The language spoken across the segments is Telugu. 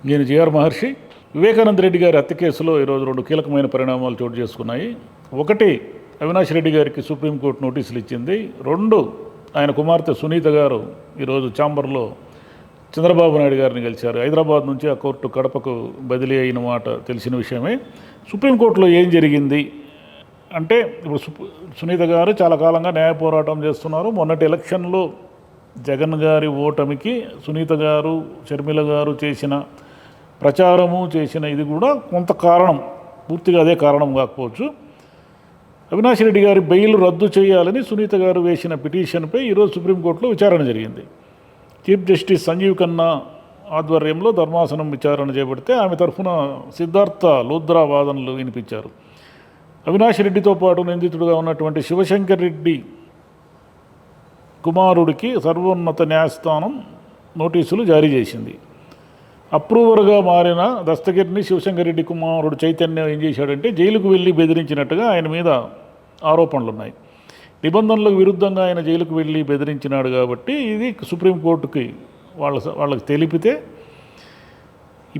నేను జిఆర్ మహర్షి. వివేకానంద రెడ్డి గారి హత్య కేసులో ఈరోజు రెండు కీలకమైన పరిణామాలు చోటు చేసుకున్నాయి. ఒకటి, అవినాష్ రెడ్డి గారికి సుప్రీంకోర్టు నోటీసులు ఇచ్చింది. రెండు, ఆయన కుమార్తె సునీత గారు ఈరోజు ఛాంబర్లో చంద్రబాబు నాయుడు గారిని కలిశారు. హైదరాబాద్ నుంచి ఆ కోర్టు కడపకు బదిలీ అయిన మాట తెలిసిన విషయమే. సుప్రీంకోర్టులో ఏం జరిగింది అంటే, ఇప్పుడు సునీత గారు చాలా కాలంగా న్యాయ పోరాటం చేస్తున్నారు. మొన్నటి ఎలక్షన్లో జగన్ గారి ఓటమికి సునీత గారు, షర్మిల గారు చేసిన ప్రచారము, చేసిన ఇది కూడా కొంత కారణం, పూర్తిగా అదే కారణం కాకపోవచ్చు. అవినాష్ రెడ్డి గారి బెయిల్ రద్దు చేయాలని సునీత గారు వేసిన పిటిషన్పై ఈరోజు సుప్రీంకోర్టులో విచారణ జరిగింది. చీఫ్ జస్టిస్ సంజీవ్ ఖన్నా ఆధ్వర్యంలో ధర్మాసనం విచారణ చేపడితే ఆమె తరఫున సిద్ధార్థ లూద్రా వాదనలు వినిపించారు. అవినాష్ రెడ్డితో పాటు నిందితుడుగా ఉన్నటువంటి శివశంకర్ రెడ్డి కుమారుడికి సర్వోన్నత న్యాయస్థానం నోటీసులు జారీ చేసింది. అప్రూవర్గా మారిన దస్తగిరిని శివశంకర్ రెడ్డి కుమారుడు చైతన్య ఏం చేశాడంటే, జైలుకు వెళ్ళి బెదిరించినట్టుగా ఆయన మీద ఆరోపణలు ఉన్నాయి. నిబంధనలకు విరుద్ధంగా ఆయన జైలుకు వెళ్ళి బెదిరించినాడు కాబట్టి ఇది సుప్రీంకోర్టుకి వాళ్ళకి తెలిపితే,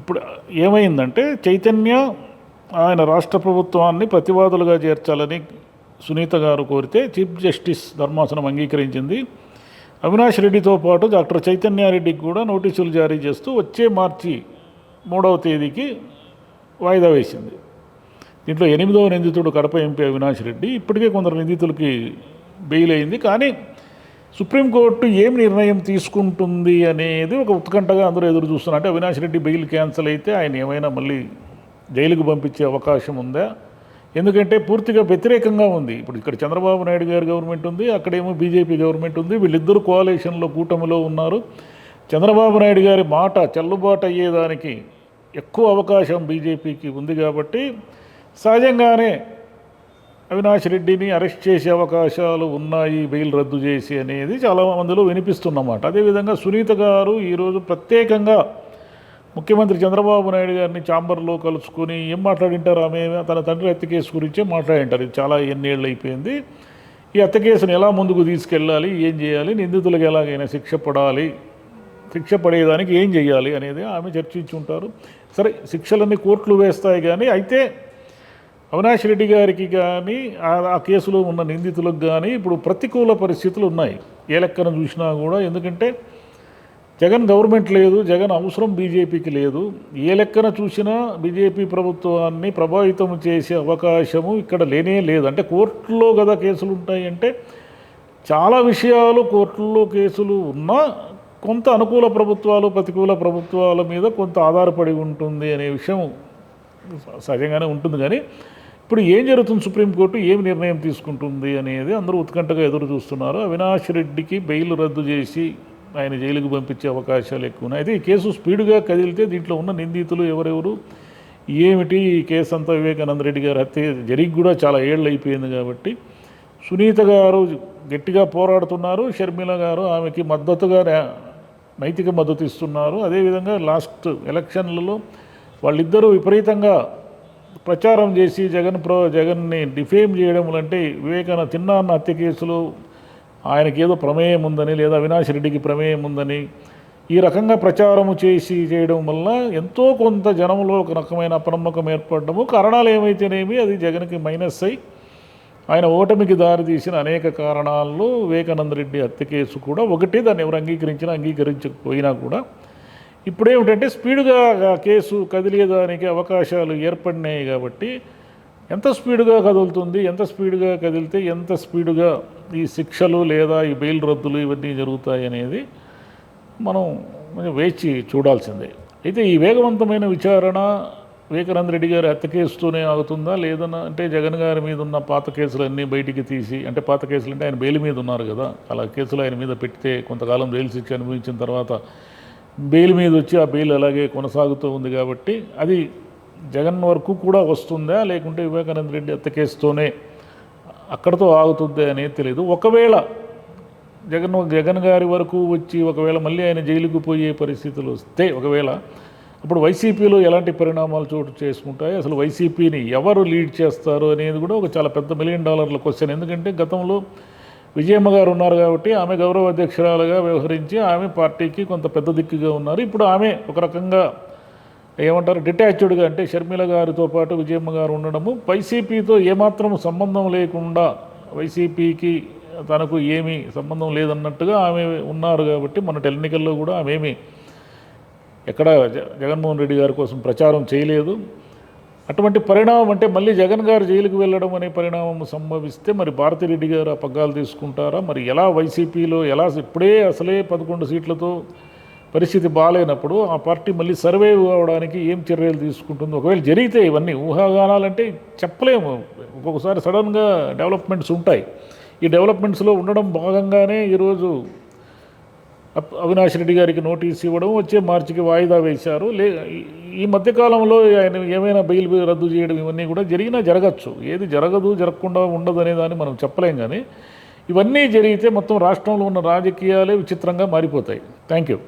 ఇప్పుడు ఏమైందంటే, చైతన్య ఆయన రాష్ట్ర ప్రభుత్వాన్ని ప్రతివాదులుగా చేర్చాలని సునీత గారు కోరితే చీఫ్ జస్టిస్ ధర్మాసనం అంగీకరించింది. అవినాష్ రెడ్డితో పాటు డాక్టర్ చైతన్యారెడ్డికి కూడా నోటీసులు జారీ చేస్తూ వచ్చే మార్చి 3వ తేదీకి వాయిదా వేసింది. దీంట్లో 8వ నిందితుడు కడప ఎంపీ అవినాష్ రెడ్డి. ఇప్పటికే కొందరు నిందితులకి బెయిల్ అయింది. కానీ సుప్రీంకోర్టు ఏం నిర్ణయం తీసుకుంటుంది అనేది ఒక ఉత్కంఠగా అందరూ ఎదురు చూస్తున్నారు. అంటే అవినాష్ రెడ్డి బెయిల్ క్యాన్సిల్ అయితే ఆయన ఏమైనా మళ్ళీ జైలుకు పంపించే అవకాశం ఉందా? ఎందుకంటే పూర్తిగా వ్యతిరేకంగా ఉంది. ఇప్పుడు ఇక్కడ చంద్రబాబు నాయుడు గారి గవర్నమెంట్ ఉంది, అక్కడేమో బీజేపీ గవర్నమెంట్ ఉంది. వీళ్ళిద్దరూ కోalitionలో కూటమిలో ఉన్నారు. చంద్రబాబు నాయుడు గారి మాట చెల్లుబాటు అయ్యేదానికి ఎక్కువ అవకాశం బీజేపీకి ఉంది. కాబట్టి సహజంగానే అవినాష్ రెడ్డిని అరెస్ట్ చేసే అవకాశాలు ఉన్నాయి, బెయిల్ రద్దు చేసి అనేది చాలా మందిలో వినిపిస్తున్నమాట. అదేవిధంగా సునీత గారు ఈరోజు ప్రత్యేకంగా ముఖ్యమంత్రి చంద్రబాబు నాయుడు గారిని ఛాంబర్లో కలుసుకుని ఏం మాట్లాడింటారు, ఆమె తన తండ్రి హత్య కేసు గురించే మాట్లాడింటారు. ఇది చాలా ఎన్నేళ్ళు అయిపోయింది, ఈ హత్య కేసును ఎలా ముందుకు తీసుకెళ్ళాలి, ఏం చేయాలి, నిందితులకు ఎలాగైనా శిక్ష పడాలి, శిక్ష పడేదానికి ఏం చేయాలి అనేది ఆమె చర్చించుంటారు. సరే, శిక్షలన్నీ కోర్టులు వేస్తాయి. కానీ అయితే అవినాష్ రెడ్డి గారికి కానీ ఆ కేసులో ఉన్న నిందితులకు కానీ ఇప్పుడు ప్రతికూల పరిస్థితులు ఉన్నాయి ఏ లెక్కన చూసినా కూడా. ఎందుకంటే జగన్ గవర్నమెంట్ లేదు, జగన్ అవసరం బీజేపీకి లేదు. ఏ లెక్కన చూసినా బీజేపీ ప్రభుత్వాన్ని ప్రభావితం చేసే అవకాశము ఇక్కడ లేనే లేదు. అంటే కోర్టులో కదా కేసులు ఉంటాయి. అంటే చాలా విషయాలు కోర్టుల్లో కేసులు ఉన్నా కొంత అనుకూల ప్రభుత్వాలు, ప్రతికూల ప్రభుత్వాల మీద కొంత ఆధారపడి ఉంటుంది అనే విషయం సహజంగానే ఉంటుంది. కానీ ఇప్పుడు ఏం జరుగుతుంది, సుప్రీంకోర్టు ఏం నిర్ణయం తీసుకుంటుంది అనేది అందరూ ఉత్కంఠగా ఎదురు చూస్తున్నారు. అవినాష్ రెడ్డికి బెయిల్ రద్దు చేసి ఆయన జైలుకు పంపించే అవకాశాలు ఎక్కువ ఉన్నాయి. అయితే ఈ కేసు స్పీడ్గా కదిలితే దీంట్లో ఉన్న నిందితులు ఎవరెవరు ఏమిటి, ఈ కేసు అంతా వివేకానంద రెడ్డి గారి హత్య జరిగి కూడా చాలా ఏళ్ళు అయిపోయింది. కాబట్టి సునీత గారు గట్టిగా పోరాడుతున్నారు, షర్మిల గారు ఆమెకి మద్దతుగా నైతిక మద్దతు ఇస్తున్నారు. అదేవిధంగా లాస్ట్ ఎలక్షన్లలో వాళ్ళిద్దరూ విపరీతంగా ప్రచారం చేసి జగన్ని డిఫేమ్ చేయడం, అంటే వివేకానంద తిన్నాన్న హత్య కేసులో ఆయనకి ఏదో ప్రమేయం ఉందని, లేదా అవినాష్ రెడ్డికి ప్రమేయం ఉందని ఈ రకంగా ప్రచారము చేయడం వల్ల ఎంతో కొంత జనంలో ఒక రకమైన అపనమ్మకం ఏర్పడము, కారణాలు ఏమైతేనేమి అది జగన్కి మైనస్ అయి ఆయన ఓటమికి దారితీసిన అనేక కారణాల్లో వివేకానంద రెడ్డి హత్య కేసు కూడా ఒకటి. దాన్ని ఎవరు అంగీకరించకపోయినా కూడా ఇప్పుడేమిటంటే స్పీడ్గా కేసు కదిలేదానికి అవకాశాలు ఏర్పడినాయి. కాబట్టి ఎంత స్పీడ్గా కదులుతుంది, ఎంత స్పీడ్గా కదిలితే ఎంత స్పీడ్గా ఈ శిక్షలు లేదా ఈ బెయిల్ రద్దులు ఇవన్నీ జరుగుతాయి అనేది మనం వేచి చూడాల్సిందే. అయితే ఈ వేగవంతమైన విచారణ వివేకానంద రెడ్డి గారి హత్య కేసుతోనే ఆగుతుందా, లేదన్నా అంటే జగన్ గారి మీద ఉన్న పాత కేసులన్నీ బయటికి తీసి, అంటే పాత కేసులు అంటే ఆయన బెయిల్ మీద ఉన్నారు కదా, అలా కేసులు ఆయన మీద పెడితే కొంతకాలం జైలు శిక్ష అనుభవించిన తర్వాత బెయిల్ మీద వచ్చి ఆ బెయిల్ అలాగే కొనసాగుతూ ఉంది. కాబట్టి అది జగన్ వరకు కూడా వస్తుందా, లేకుంటే వివేకానంద రెడ్డి హత్య కేసుతోనే అక్కడితో ఆగుతుందా అనేది తెలియదు. ఒకవేళ జగన్ గారి వరకు వచ్చి ఒకవేళ మళ్ళీ ఆయన జైలుకు పోయే పరిస్థితులు వస్తే, ఒకవేళ అప్పుడు వైసీపీలో ఎలాంటి పరిణామాలు చోటు చేసుకుంటాయి, అసలు వైసీపీని ఎవరు లీడ్ చేస్తారు అనేది కూడా ఒక చాలా పెద్ద $1 మిలియన్ క్వశ్చన్. ఎందుకంటే గతంలో విజయమ్మ గారు ఉన్నారు కాబట్టి ఆమె గౌరవ అధ్యక్షురాలుగా వ్యవహరించి ఆమె పార్టీకి కొంత పెద్ద దిక్కుగా ఉన్నారు. ఇప్పుడు ఆమె ఒక రకంగా ఏమంటారు డిటాచ్డ్గా, అంటే షర్మిల గారితో పాటు విజయమ్మ గారు ఉండడము, వైసీపీతో ఏమాత్రం సంబంధం లేకుండా వైసీపీకి తనకు ఏమీ సంబంధం లేదన్నట్టుగా ఆమె ఉన్నారు. కాబట్టి మొన్నటి ఎన్నికల్లో కూడా ఆమె ఏమీ ఎక్కడ జగన్మోహన్ రెడ్డి గారి కోసం ప్రచారం చేయలేదు. అటువంటి పరిణామం, అంటే మళ్ళీ జగన్ గారు జైలుకు వెళ్ళడం అనే పరిణామం సంభవిస్తే మరి భారతిరెడ్డి గారు ఆ పగ్గాలు తీసుకుంటారా? మరి ఎలా వైసీపీలో ఇప్పుడే అసలే 11 సీట్లతో పరిస్థితి బాగాలేనప్పుడు ఆ పార్టీ మళ్ళీ సర్వైవ్ అవ్వడానికి ఏం చర్యలు తీసుకుంటుందో, ఒకవేళ జరిగితే ఇవన్నీ ఊహాగానాలంటే చెప్పలేము. ఒక్కొక్కసారి సడన్గా డెవలప్మెంట్స్ ఉంటాయి. ఈ డెవలప్మెంట్స్లో ఉండడం భాగంగానే ఈరోజు అవినాష్ రెడ్డి గారికి నోటీస్ ఇవ్వడం, వచ్చే మార్చికి వాయిదా వేశారు. ఈ మధ్యకాలంలో ఆయన ఏమైనా బెయిల్ రద్దు చేయడం ఇవన్నీ కూడా జరగచ్చు. ఏది జరగదు, జరగకుండా ఉండదు అనేదాన్ని మనం చెప్పలేం. కానీ ఇవన్నీ జరిగితే మొత్తం రాష్ట్రంలో ఉన్న రాజకీయాలే విచిత్రంగా మారిపోతాయి. Thank you.